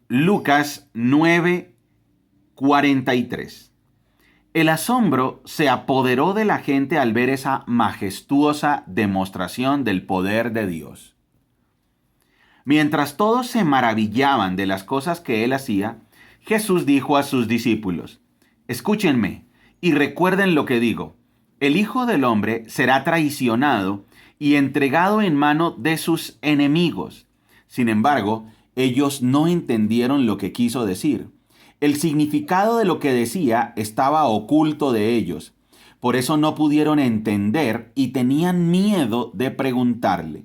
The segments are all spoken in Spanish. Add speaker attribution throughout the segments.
Speaker 1: Lucas 9:43. El asombro se apoderó de la gente al ver esa majestuosa demostración del poder de Dios. Mientras todos se maravillaban de las cosas que él hacía, Jesús dijo a sus discípulos: Escúchenme y recuerden lo que digo. El Hijo del Hombre será traicionado y entregado en mano de sus enemigos. Sin embargo, ellos no entendieron lo que quiso decir. El significado de lo que decía estaba oculto de ellos. Por eso no pudieron entender y tenían miedo de preguntarle.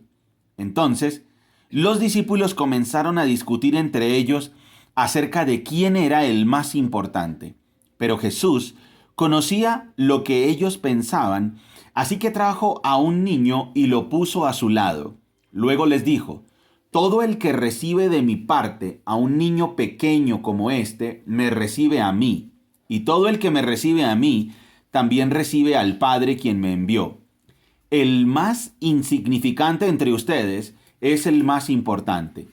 Speaker 1: Entonces, los discípulos comenzaron a discutir entre ellos acerca de quién era el más importante. Pero Jesús conocía lo que ellos pensaban, así que trajo a un niño y lo puso a su lado. Luego les dijo: Todo el que recibe de mi parte a un niño pequeño como este, me recibe a mí. Y todo el que me recibe a mí, también recibe al Padre quien me envió. El más insignificante entre ustedes es el más importante.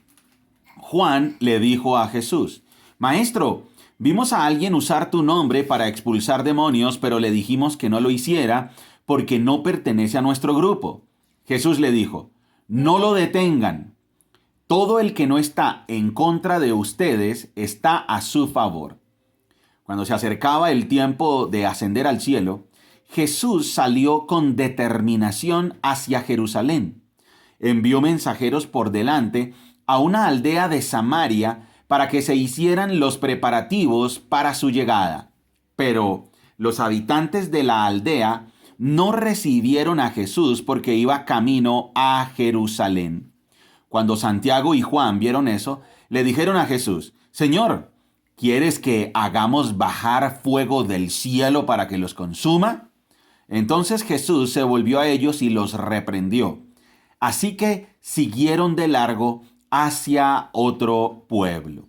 Speaker 1: Juan le dijo a Jesús: Maestro, vimos a alguien usar tu nombre para expulsar demonios, pero le dijimos que no lo hiciera porque no pertenece a nuestro grupo. Jesús le dijo: No lo detengan. Todo el que no está en contra de ustedes está a su favor. Cuando se acercaba el tiempo de ascender al cielo, Jesús salió con determinación hacia Jerusalén. Envió mensajeros por delante a una aldea de Samaria para que se hicieran los preparativos para su llegada. Pero los habitantes de la aldea no recibieron a Jesús porque iba camino a Jerusalén. Cuando Santiago y Juan vieron eso, le dijeron a Jesús: Señor, ¿quieres que hagamos bajar fuego del cielo para que los consuma? Entonces Jesús se volvió a ellos y los reprendió. Así que siguieron de largo hacia otro pueblo.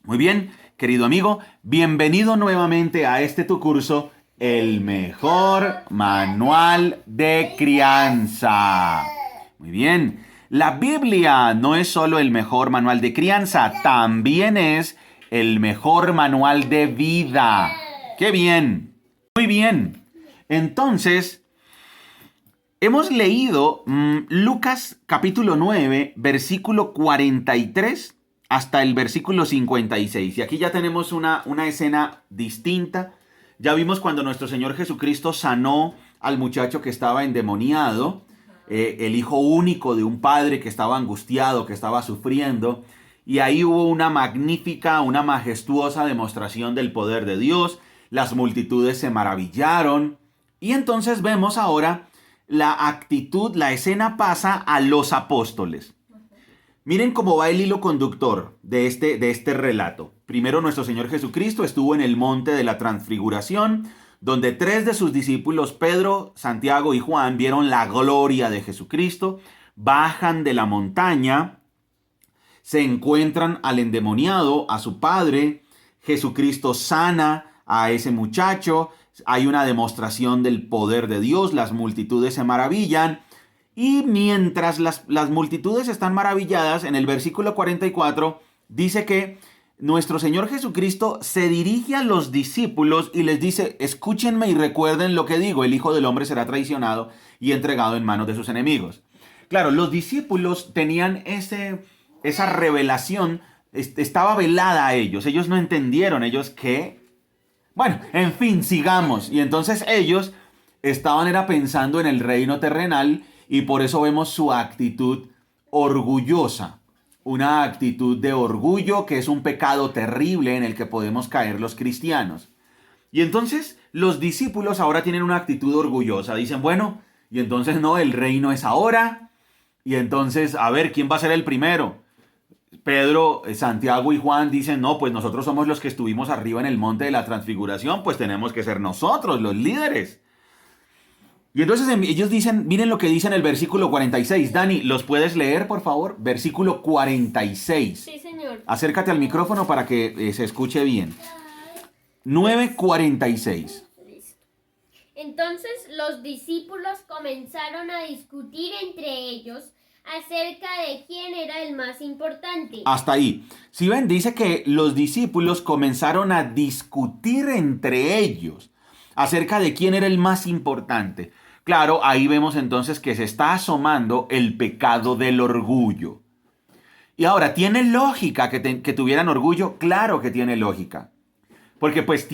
Speaker 1: Muy bien, querido amigo, bienvenido nuevamente a este tu curso, El Mejor Manual de Crianza. Muy bien, la Biblia no es solo el mejor manual de crianza, también es el mejor manual de vida. ¡Qué bien! Muy bien. Entonces, hemos leído Lucas capítulo 9, versículo 43 hasta el versículo 56. Y aquí ya tenemos una escena distinta. Ya vimos cuando nuestro Señor Jesucristo sanó al muchacho que estaba endemoniado, el hijo único de un padre que estaba angustiado, que estaba sufriendo. Y ahí hubo una magnífica, una majestuosa demostración del poder de Dios. Las multitudes se maravillaron. Y entonces vemos ahora la actitud, la escena pasa a los apóstoles. Miren cómo va el hilo conductor de este relato. Primero, nuestro Señor Jesucristo estuvo en el monte de la Transfiguración, donde 3 de sus discípulos, Pedro, Santiago y Juan, vieron la gloria de Jesucristo, bajan de la montaña, se encuentran al endemoniado, a su padre. Jesucristo sana a ese muchacho. Hay una demostración del poder de Dios, las multitudes se maravillan. Y mientras las multitudes están maravilladas, en el versículo 44 dice que nuestro Señor Jesucristo se dirige a los discípulos y les dice: escúchenme y recuerden lo que digo, el Hijo del Hombre será traicionado y entregado en manos de sus enemigos. Claro, los discípulos tenían esa revelación, estaba velada a ellos no entendieron, ellos qué. Bueno, en fin, sigamos. Y entonces ellos era pensando en el reino terrenal y por eso vemos su actitud orgullosa. Una actitud de orgullo que es un pecado terrible en el que podemos caer los cristianos. Y entonces los discípulos ahora tienen una actitud orgullosa. Dicen, bueno, y entonces no, el reino es ahora. Y entonces, a ver, ¿quién va a ser el primero? Pedro, Santiago y Juan dicen: no, pues nosotros somos los que estuvimos arriba en el monte de la Transfiguración, pues tenemos que ser nosotros los líderes. Y entonces ellos dicen, miren lo que dice en el versículo 46. Dani, ¿los puedes leer, por favor? Versículo 46.
Speaker 2: Sí, señor.
Speaker 1: Acércate al micrófono para que se escuche bien. 9:46.
Speaker 2: Listo. Entonces los discípulos comenzaron a discutir entre ellos acerca de quién era el más importante.
Speaker 1: Hasta ahí. Si ven, dice que los discípulos comenzaron a discutir entre ellos acerca de quién era el más importante. Claro, ahí vemos entonces que se está asomando el pecado del orgullo. Y ahora, ¿tiene lógica que tuvieran orgullo? Claro que tiene lógica. Porque pues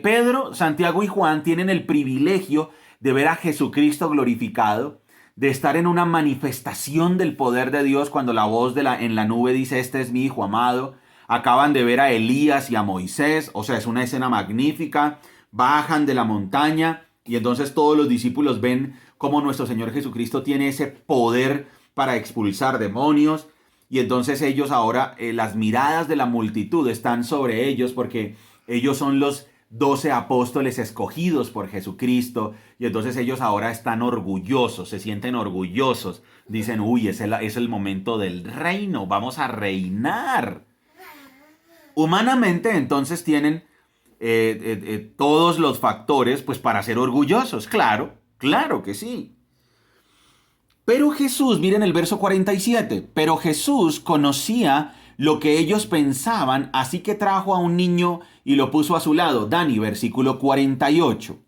Speaker 1: Pedro, Santiago y Juan tienen el privilegio de ver a Jesucristo glorificado, de estar en una manifestación del poder de Dios cuando la voz en la nube dice, este es mi hijo amado. Acaban de ver a Elías y a Moisés, o sea, es una escena magnífica. Bajan de la montaña y entonces todos los discípulos ven cómo nuestro Señor Jesucristo tiene ese poder para expulsar demonios. Y entonces ellos ahora, las miradas de la multitud están sobre ellos porque ellos son los 12 apóstoles escogidos por Jesucristo. Y entonces ellos ahora están orgullosos, se sienten orgullosos. Dicen, uy, es el momento del reino, vamos a reinar. Humanamente entonces tienen todos los factores pues para ser orgullosos. Claro, claro que sí. Pero Jesús, miren el verso 47, pero Jesús conocía lo que ellos pensaban, así que trajo a un niño y lo puso a su lado. Dani, versículo 48.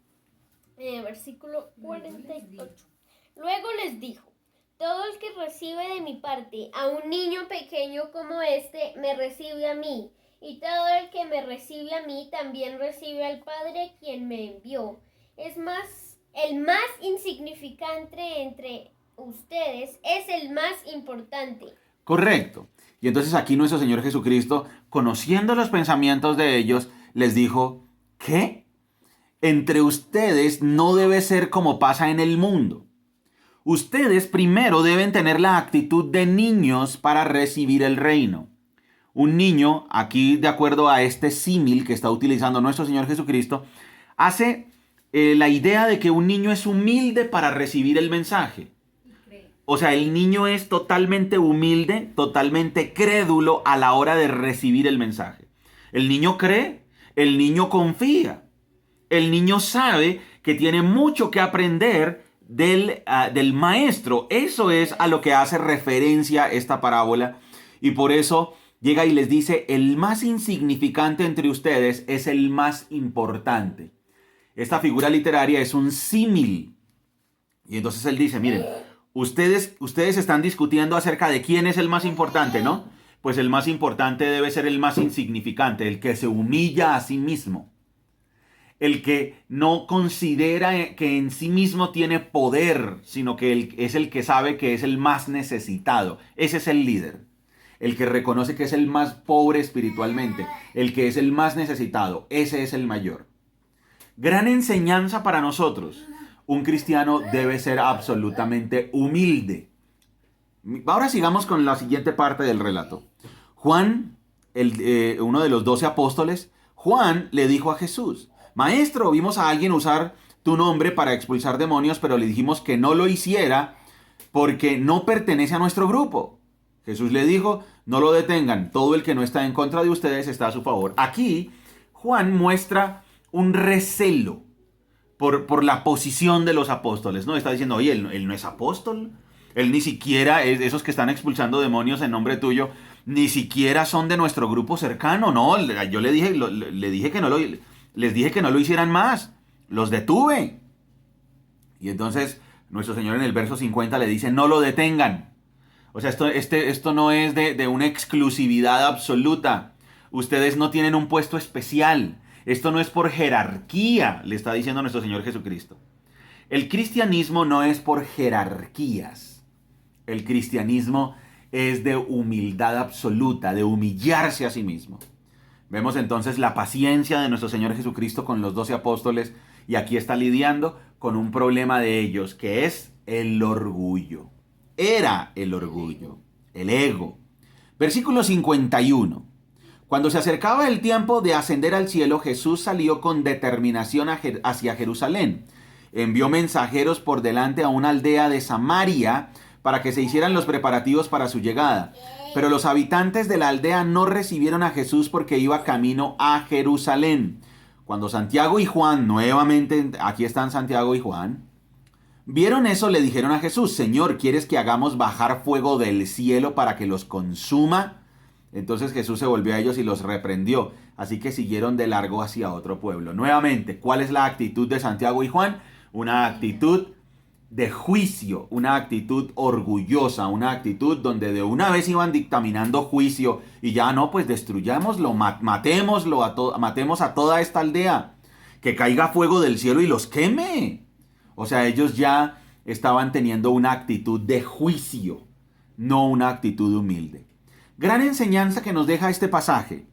Speaker 2: Versículo 48. Luego les dijo, todo el que recibe de mi parte a un niño pequeño como este, me recibe a mí. Y todo el que me recibe a mí, también recibe al Padre quien me envió. Es más, el más insignificante entre ustedes es el más importante.
Speaker 1: Correcto. Y entonces aquí nuestro Señor Jesucristo, conociendo los pensamientos de ellos, les dijo, ¿qué? Entre ustedes no debe ser como pasa en el mundo. Ustedes primero deben tener la actitud de niños para recibir el reino. Un niño, aquí de acuerdo a este símil que está utilizando nuestro Señor Jesucristo, hace la idea de que un niño es humilde para recibir el mensaje. O sea, el niño es totalmente humilde, totalmente crédulo a la hora de recibir el mensaje. El niño cree, el niño confía, el niño sabe que tiene mucho que aprender del maestro. Eso es a lo que hace referencia esta parábola y por eso llega y les dice, el más insignificante entre ustedes es el más importante. Esta figura literaria es un símil. Y entonces él dice, miren, ustedes están discutiendo acerca de quién es el más importante, ¿no? Pues el más importante debe ser el más insignificante, el que se humilla a sí mismo. El que no considera que en sí mismo tiene poder, sino que es el que sabe que es el más necesitado. Ese es el líder. El que reconoce que es el más pobre espiritualmente, el que es el más necesitado, ese es el mayor. Gran enseñanza para nosotros. Un cristiano debe ser absolutamente humilde. Ahora sigamos con la siguiente parte del relato. Juan, uno de los 12 apóstoles, Juan le dijo a Jesús, Maestro, vimos a alguien usar tu nombre para expulsar demonios, pero le dijimos que no lo hiciera porque no pertenece a nuestro grupo. Jesús le dijo, no lo detengan, todo el que no está en contra de ustedes está a su favor. Aquí Juan muestra un recelo por la posición de los apóstoles, ¿no? Está diciendo, oye, él no es apóstol, él ni siquiera es esos que están expulsando demonios en nombre tuyo, ni siquiera son de nuestro grupo cercano, no, yo les dije que no lo hicieran más, los detuve. Y entonces nuestro Señor en el verso 50 le dice, no lo detengan. O sea, esto no es de una exclusividad absoluta. Ustedes no tienen un puesto especial. Esto no es por jerarquía, le está diciendo nuestro Señor Jesucristo. El cristianismo no es por jerarquías. El cristianismo es de humildad absoluta, de humillarse a sí mismo. Vemos entonces la paciencia de nuestro Señor Jesucristo con los 12 apóstoles y aquí está lidiando con un problema de ellos, que es el orgullo. Era el orgullo, el ego. Versículo 51. Cuando se acercaba el tiempo de ascender al cielo, Jesús salió con determinación hacia Jerusalén. Envió mensajeros por delante a una aldea de Samaria para que se hicieran los preparativos para su llegada. Pero los habitantes de la aldea no recibieron a Jesús porque iba camino a Jerusalén. Cuando Santiago y Juan, nuevamente aquí están Santiago y Juan, vieron eso, le dijeron a Jesús, Señor, ¿quieres que hagamos bajar fuego del cielo para que los consuma? Entonces Jesús se volvió a ellos y los reprendió. Así que siguieron de largo hacia otro pueblo. Nuevamente, ¿cuál es la actitud de Santiago y Juan? Una actitud de juicio, una actitud orgullosa, una actitud donde de una vez iban dictaminando juicio y ya no, pues destruyámoslo, matemos a toda esta aldea, que caiga fuego del cielo y los queme. O sea, ellos ya estaban teniendo una actitud de juicio, no una actitud humilde. Gran enseñanza que nos deja este pasaje.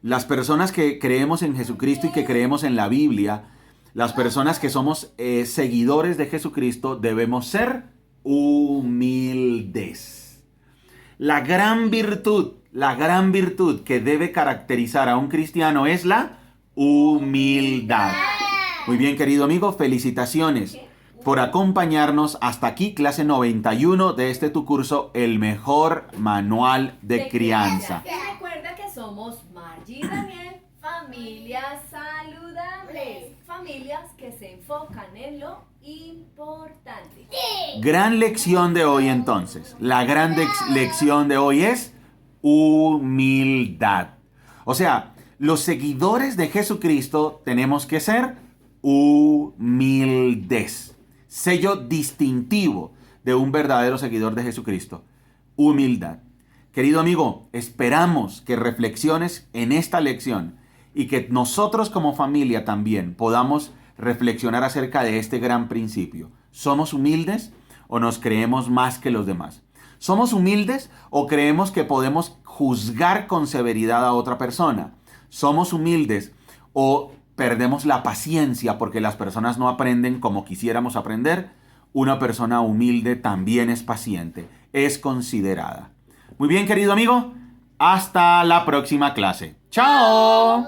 Speaker 1: Las personas que creemos en Jesucristo y que creemos en la Biblia, las personas que somos seguidores de Jesucristo, debemos ser humildes. La gran virtud que debe caracterizar a un cristiano es la humildad. Muy bien, querido amigo, felicitaciones por acompañarnos hasta aquí, clase 91 de este tu curso, El Mejor Manual de Crianza.
Speaker 3: Y recuerda que somos Margie y Daniel, familias saludables, familias que se enfocan en lo importante.
Speaker 1: Gran lección de hoy entonces. La gran lección de hoy es humildad. O sea, los seguidores de Jesucristo tenemos que ser humildes. Sello distintivo de un verdadero seguidor de Jesucristo. Humildad. Querido amigo, esperamos que reflexiones en esta lección y que nosotros como familia también podamos reflexionar acerca de este gran principio. ¿Somos humildes o nos creemos más que los demás? ¿Somos humildes o creemos que podemos juzgar con severidad a otra persona? ¿Somos humildes o perdemos la paciencia porque las personas no aprenden como quisiéramos aprender? Una persona humilde también es paciente, es considerada. Muy bien, querido amigo, hasta la próxima clase. ¡Chao!